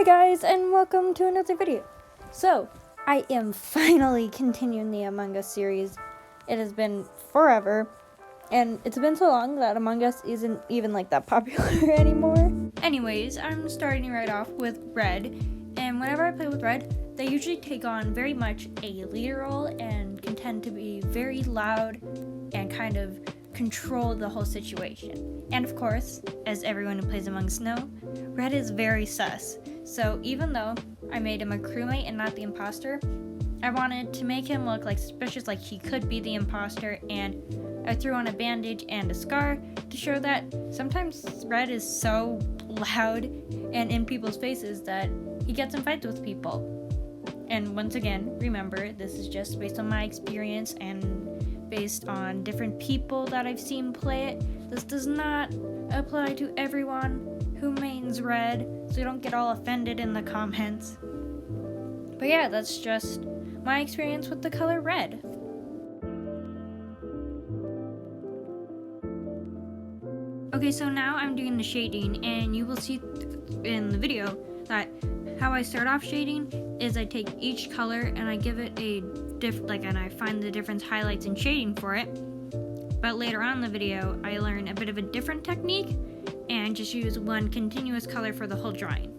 Hey guys, and welcome to another video. So, I am finally continuing the Among Us series. It has been forever, and it's been so long that Among Us isn't even like that popular anymore. Anyways, I'm starting right off with Red, and whenever I play with Red, they usually take on very much a leader role and can tend to be very loud and kind of control the whole situation. And of course, as everyone who plays Among Us know, Red is very sus. So even though I made him a crewmate and not the imposter, I wanted to make him look like suspicious, like he could be the imposter, and I threw on a bandage and a scar to show that sometimes Red is so loud and in people's faces that he gets in fights with people. And once again, remember, this is just based on my experience and based on different people that I've seen play it. This does not apply to everyone who mains Red, so don't get all offended in the comments. But yeah, that's just my experience with the color red. Okay, so now I'm doing the shading, and you will see in the video that how I start off shading is I take each color and I give it a and I find the different highlights and shading for it. But later on in the video, I learn a bit of a different technique and just use one continuous color for the whole drawing.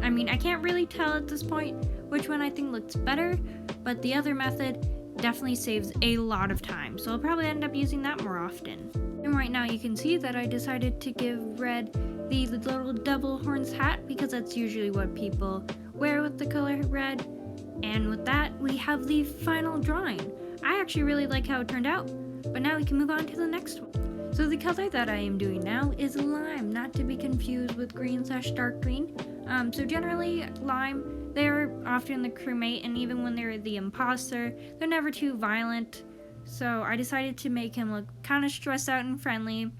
I mean, I can't really tell at this point which one I think looks better, but the other method definitely saves a lot of time, so I'll probably end up using that more often. And right now you can see that I decided to give Red the little double horns hat because that's usually what people wear with the color red. And with that, we have the final drawing. I actually really like how it turned out, but now we can move on to the next one. So the color that I am doing now is lime, not to be confused with green/dark green. So generally, lime, they're often the crewmate, and even when they're the imposter, they're never too violent. So I decided to make him look kind of stressed out and friendly,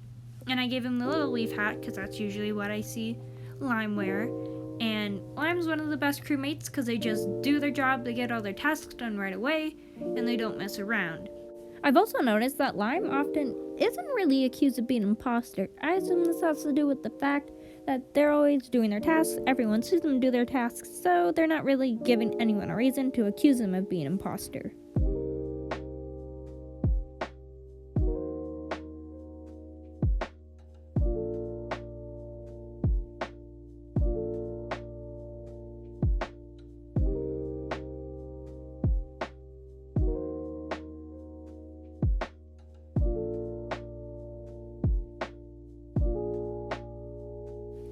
and I gave him the little leaf hat, because that's usually what I see lime wear. And Lime's one of the best crewmates because they just do their job, they get all their tasks done right away, and they don't mess around. I've also noticed that Lime often isn't really accused of being an imposter. I assume this has to do with the fact that they're always doing their tasks, everyone sees them do their tasks, so they're not really giving anyone a reason to accuse them of being an imposter.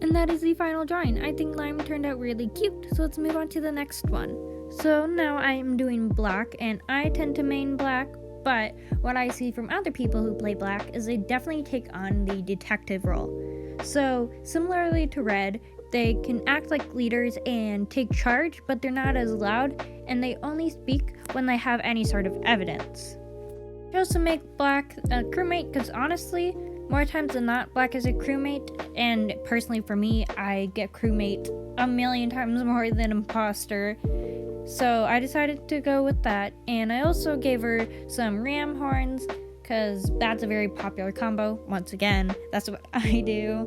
And that is the final drawing. I think Lime turned out really cute, so let's move on to the next one. So now I am doing black, and I tend to main black, but what I see from other people who play black is they definitely take on the detective role. So similarly to Red, they can act like leaders and take charge, but they're not as loud, and they only speak when they have any sort of evidence. I chose to make black a crewmate because honestly, more times than not, black is a crewmate, and personally for me, I get crewmate a million times more than imposter. So I decided to go with that, and I also gave her some ram horns, because that's a very popular combo. Once again, that's what I do.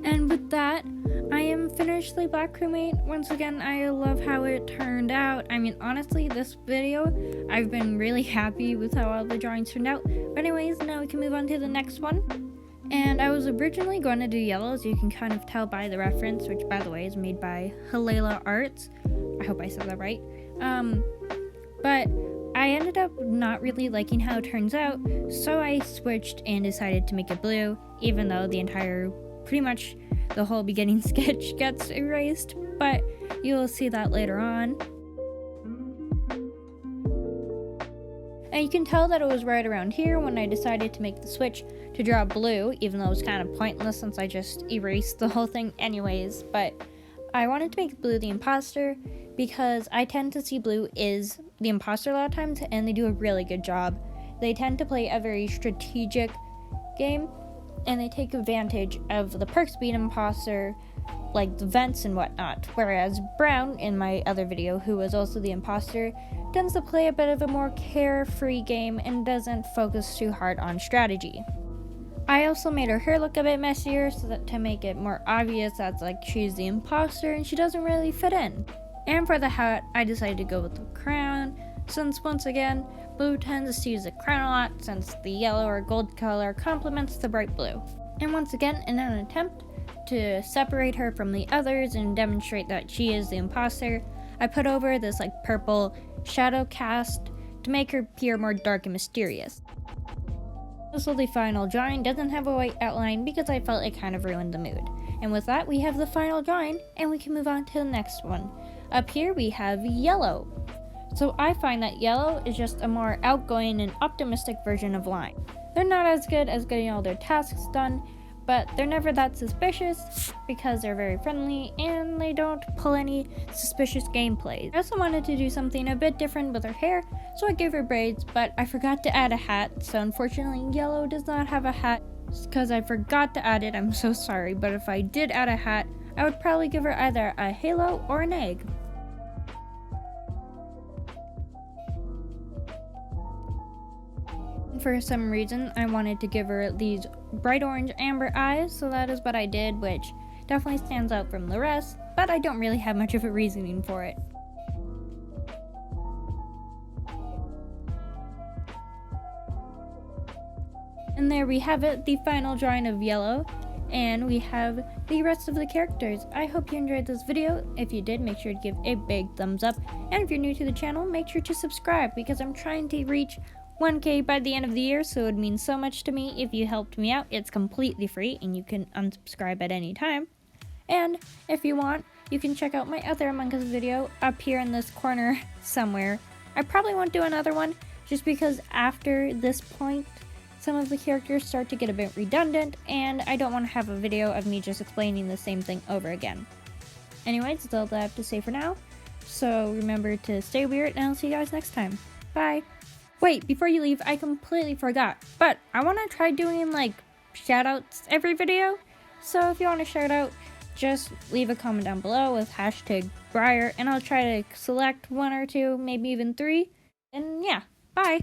And with that, I am finished the black crewmate. Once again, I love how it turned out. I mean, honestly, this video, I've been really happy with how all the drawings turned out. But anyways, now we can move on to the next one. And I was originally going to do yellow, as you can kind of tell by the reference, which by the way is made by Halela Arts. I hope I said that right. But I ended up not really liking how it turns out, so I switched and decided to make it blue, even though pretty much the whole beginning sketch gets erased, but you will see that later on. And you can tell that it was right around here when I decided to make the switch to draw blue, even though it was kind of pointless since I just erased the whole thing anyways. But I wanted to make blue the imposter because I tend to see blue is the imposter a lot of times, and they do a really good job. They tend to play a very strategic game, and they take advantage of the perks being imposter, like the vents and whatnot, whereas Brown, in my other video, who was also the imposter, tends to play a bit of a more carefree game and doesn't focus too hard on strategy. I also made her hair look a bit messier so that to make it more obvious that's like she's the imposter and she doesn't really fit in. And for the hat, I decided to go with the crown, since once again, blue tends to use the crown a lot since the yellow or gold color complements the bright blue. And once again, in an attempt to separate her from the others and demonstrate that she is the imposter, I put over this like purple shadow cast to make her appear more dark and mysterious. Also, the final drawing doesn't have a white outline because I felt it kind of ruined the mood. And with that, we have the final drawing, and we can move on to the next one. Up here we have yellow. So I find that yellow is just a more outgoing and optimistic version of Lime. They're not as good as getting all their tasks done, but they're never that suspicious because they're very friendly and they don't pull any suspicious gameplays. I also wanted to do something a bit different with her hair, so I gave her braids, but I forgot to add a hat, so unfortunately yellow does not have a hat because I forgot to add it. I'm so sorry, but if I did add a hat, I would probably give her either a halo or an egg. For some reason, I wanted to give her these bright orange amber eyes, so that is what I did, which definitely stands out from the rest, but I don't really have much of a reasoning for it. And there we have it, the final drawing of yellow, and we have the rest of the characters. I hope you enjoyed this video. If you did, make sure to give a big thumbs up, and if you're new to the channel, make sure to subscribe because I'm trying to reach 1K by the end of the year, so it would mean so much to me if you helped me out. It's completely free and you can unsubscribe at any time. And if you want, you can check out my other Among Us video up here in this corner somewhere. I probably won't do another one just because after this point some of the characters start to get a bit redundant and I don't want to have a video of me just explaining the same thing over again. Anyways, that's all that I have to say for now. So remember to stay weird and I'll see you guys next time. Bye! Wait, before you leave, I completely forgot, but I want to try doing like shoutouts every video. So if you want a shout out, just leave a comment down below with hashtag Bryer and I'll try to select 1 or 2, maybe even 3. And yeah, bye!